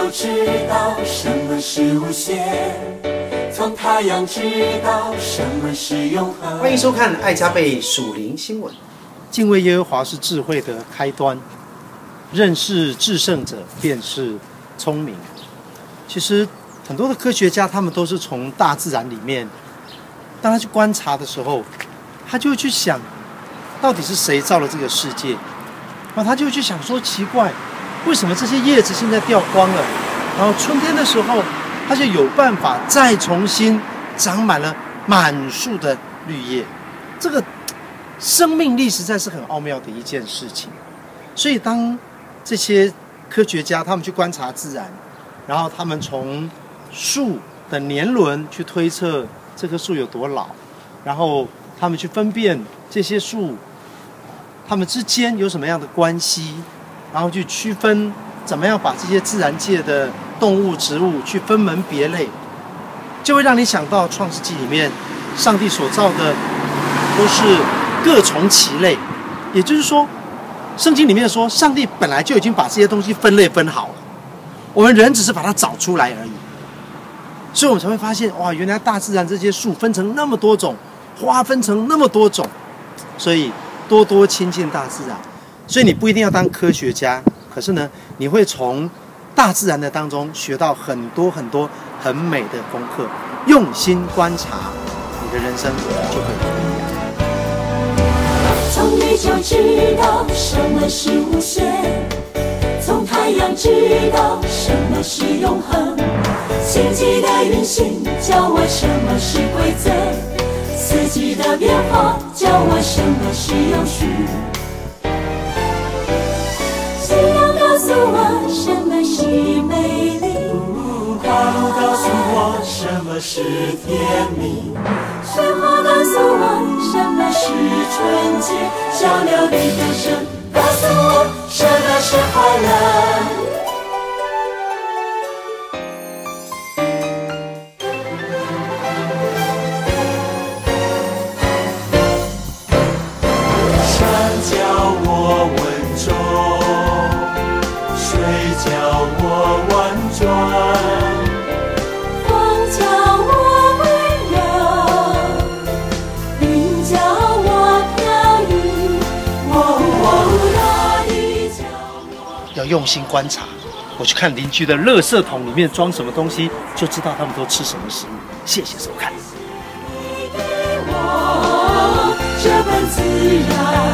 知道什么是无限，从太阳知道什么是永恒。欢迎收看爱加倍属灵新闻。敬畏耶和华是智慧的开端，认识至圣者便是聪明。其实很多的科学家他们都是从大自然里面，当他去观察的时候，他就会去想，到底是谁造了这个世界？然后他就会去想说，奇怪，为什么这些叶子现在掉光了？然后春天的时候，它就有办法再重新长满了满树的绿叶。这个生命力实在是很奥妙的一件事情。所以当这些科学家他们去观察自然，然后他们从树的年轮去推测这棵树有多老，然后他们去分辨这些树它们之间有什么样的关系，然后去区分怎么样把这些自然界的动物、植物去分门别类，就会让你想到创世纪里面上帝所造的都是各从其类。也就是说，圣经里面说上帝本来就已经把这些东西分类分好了，我们人只是把它找出来而已。所以我们才会发现，哇，原来大自然这些树分成那么多种，花分成那么多种。所以多多亲近大自然。所以你不一定要当科学家，可是呢，你会从大自然的当中学到很多很多很美的功课。用心观察，你的人生就会不一样。从宇宙知道什么是无限，从太阳知道什么是永恒。星际的运行教我什么是规则，四季的变化教我什么是有序。夕阳告诉我什么是美丽，花露告诉我什么是甜蜜，雪花告诉我什么是纯洁，小琉璃歌声告诉我什么是快乐。要用心观察，我去看邻居的垃圾桶里面装什么东西，就知道他们都吃什么食物。谢谢收看。你给我这本自然。